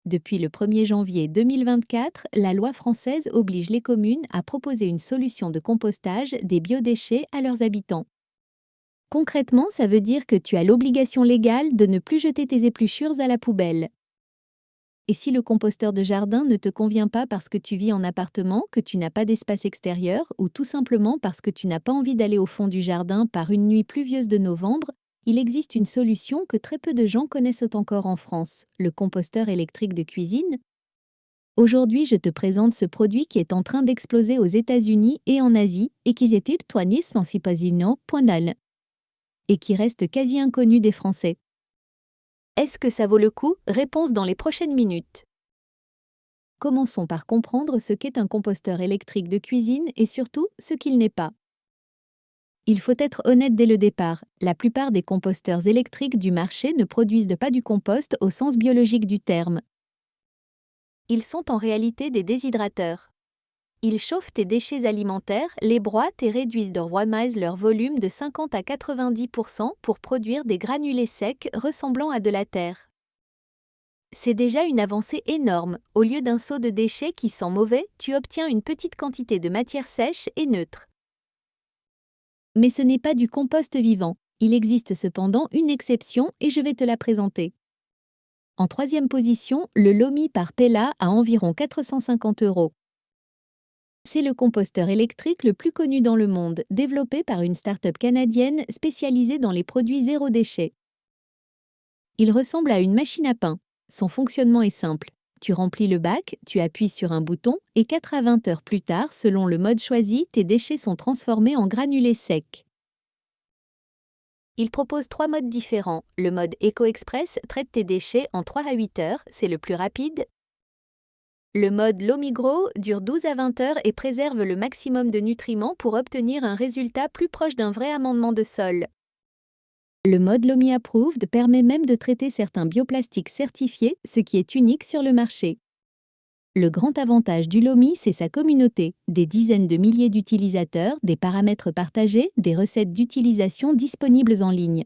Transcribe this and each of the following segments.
Depuis le 1er janvier 2024, la loi française oblige les communes à proposer une solution de compostage des biodéchets à leurs habitants. Concrètement, ça veut dire que tu as l'obligation légale de ne plus jeter tes épluchures à la poubelle. Et si le composteur de jardin ne te convient pas parce que tu vis en appartement, que tu n'as pas d'espace extérieur ou tout simplement parce que tu n'as pas envie d'aller au fond du jardin par une nuit pluvieuse de novembre, il existe une solution que très peu de gens connaissent encore en France, le composteur électrique de cuisine. Aujourd'hui, je te présente ce produit qui est en train d'exploser aux États-Unis et en Asie et qui est et qui reste quasi inconnu des Français. Est-ce que ça vaut le coup? Réponse dans les prochaines minutes. Commençons par comprendre ce qu'est un composteur électrique de cuisine et surtout ce qu'il n'est pas. Il faut être honnête dès le départ, la plupart des composteurs électriques du marché ne produisent pas du compost au sens biologique du terme. Ils sont en réalité des déshydrateurs. Ils chauffent tes déchets alimentaires, les broient et réduisent leur volume de 50 à 90% pour produire des granulés secs ressemblant à de la terre. C'est déjà une avancée énorme. Au lieu d'un seau de déchets qui sent mauvais, tu obtiens une petite quantité de matière sèche et neutre. Mais ce n'est pas du compost vivant. Il existe cependant une exception et je vais te la présenter. En troisième position, le Lomi par Pella à environ 450 €. C'est le composteur électrique le plus connu dans le monde, développé par une start-up canadienne spécialisée dans les produits zéro déchet. Il ressemble à une machine à pain. Son fonctionnement est simple. Tu remplis le bac, tu appuies sur un bouton et 4 à 20 heures plus tard, selon le mode choisi, tes déchets sont transformés en granulés secs. Il propose 3 modes différents. Le mode Eco-Express traite tes déchets en 3 à 8 heures, c'est le plus rapide. Le mode Lomigro dure 12 à 20 heures et préserve le maximum de nutriments pour obtenir un résultat plus proche d'un vrai amendement de sol. Le mode Lomi Approved permet même de traiter certains bioplastiques certifiés, ce qui est unique sur le marché. Le grand avantage du Lomi, c'est sa communauté, des dizaines de milliers d'utilisateurs, des paramètres partagés, des recettes d'utilisation disponibles en ligne.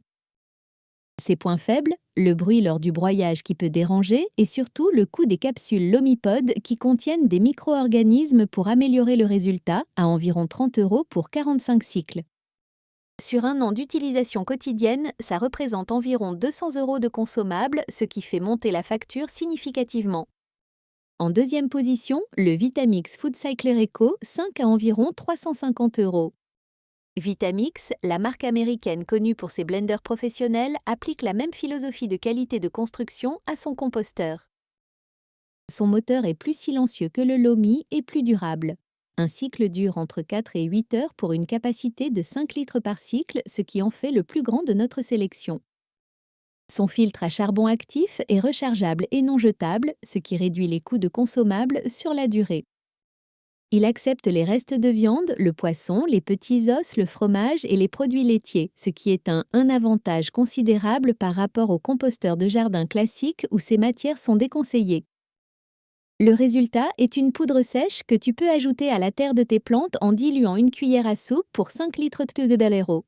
Ses points faibles, le bruit lors du broyage qui peut déranger et surtout le coût des capsules Lomipod qui contiennent des micro-organismes pour améliorer le résultat à environ 30 € pour 45 cycles. Sur un an d'utilisation quotidienne, ça représente environ 200 € de consommables, ce qui fait monter la facture significativement. En deuxième position, le Vitamix Food Cycler Eco, 5 à environ 350 €. Vitamix, la marque américaine connue pour ses blenders professionnels, applique la même philosophie de qualité de construction à son composteur. Son moteur est plus silencieux que le Lomi et plus durable. Un cycle dure entre 4 et 8 heures pour une capacité de 5 litres par cycle, ce qui en fait le plus grand de notre sélection. Son filtre à charbon actif est rechargeable et non jetable, ce qui réduit les coûts de consommables sur la durée. Il accepte les restes de viande, le poisson, les petits os, le fromage et les produits laitiers, ce qui est un avantage considérable par rapport au composteur de jardin classique où ces matières sont déconseillées. Le résultat est une poudre sèche que tu peux ajouter à la terre de tes plantes en diluant une cuillère à soupe pour 5 litres de Belero.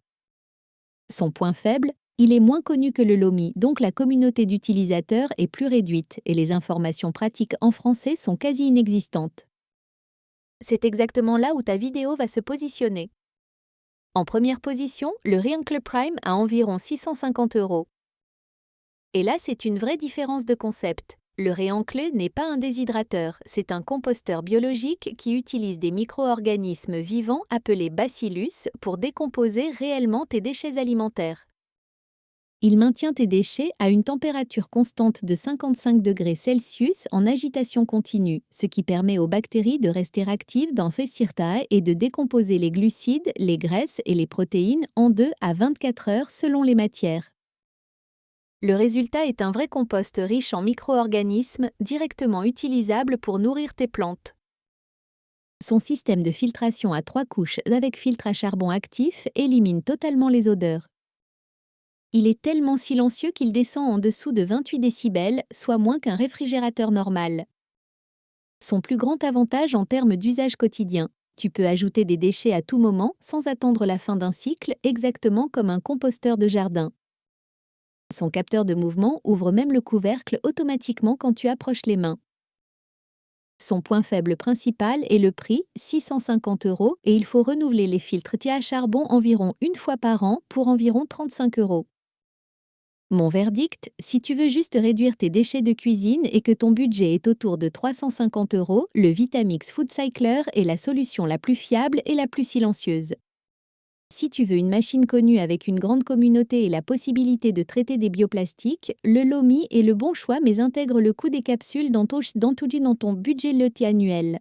Son point faible, il est moins connu que le Lomi, donc la communauté d'utilisateurs est plus réduite et les informations pratiques en français sont quasi inexistantes. C'est exactement là où ta vidéo va se positionner. En première position, le Rioncle Prime à environ 650 €. Et là, c'est une vraie différence de concept. Le Rioncle n'est pas un déshydrateur, c'est un composteur biologique qui utilise des micro-organismes vivants appelés bacillus pour décomposer réellement tes déchets alimentaires. Il maintient tes déchets à une température constante de 55 degrés Celsius en agitation continue, ce qui permet aux bactéries de rester actives dans Fesirtae et de décomposer les glucides, les graisses et les protéines en 2 à 24 heures selon les matières. Le résultat est un vrai compost riche en micro-organismes directement utilisable pour nourrir tes plantes. Son système de filtration à 3 couches avec filtre à charbon actif élimine totalement les odeurs. Il est tellement silencieux qu'il descend en dessous de 28 décibels, soit moins qu'un réfrigérateur normal. Son plus grand avantage en termes d'usage quotidien, tu peux ajouter des déchets à tout moment sans attendre la fin d'un cycle, exactement comme un composteur de jardin. Son capteur de mouvement ouvre même le couvercle automatiquement quand tu approches les mains. Son point faible principal est le prix, 650 €, et il faut renouveler les filtres à charbon environ une fois par an pour environ 35 €. Mon verdict, si tu veux juste réduire tes déchets de cuisine et que ton budget est autour de 350 €, le Vitamix Food Cycler est la solution la plus fiable et la plus silencieuse. Si tu veux une machine connue avec une grande communauté et la possibilité de traiter des bioplastiques, le Lomi est le bon choix mais intègre le coût des capsules dans ton budget loti annuel.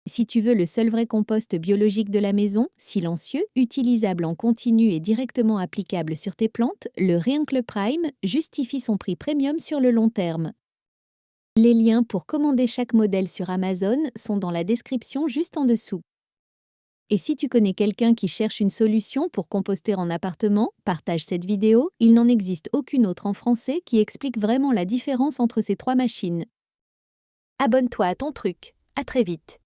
Si tu veux le seul vrai compost biologique de la maison, silencieux, utilisable en continu et directement applicable sur tes plantes, le Reincle Prime justifie son prix premium sur le long terme. Les liens pour commander chaque modèle sur Amazon sont dans la description juste en dessous. Et si tu connais quelqu'un qui cherche une solution pour composter en appartement, partage cette vidéo, il n'en existe aucune autre en français qui explique vraiment la différence entre ces trois machines. Abonne-toi à ton truc, à très vite.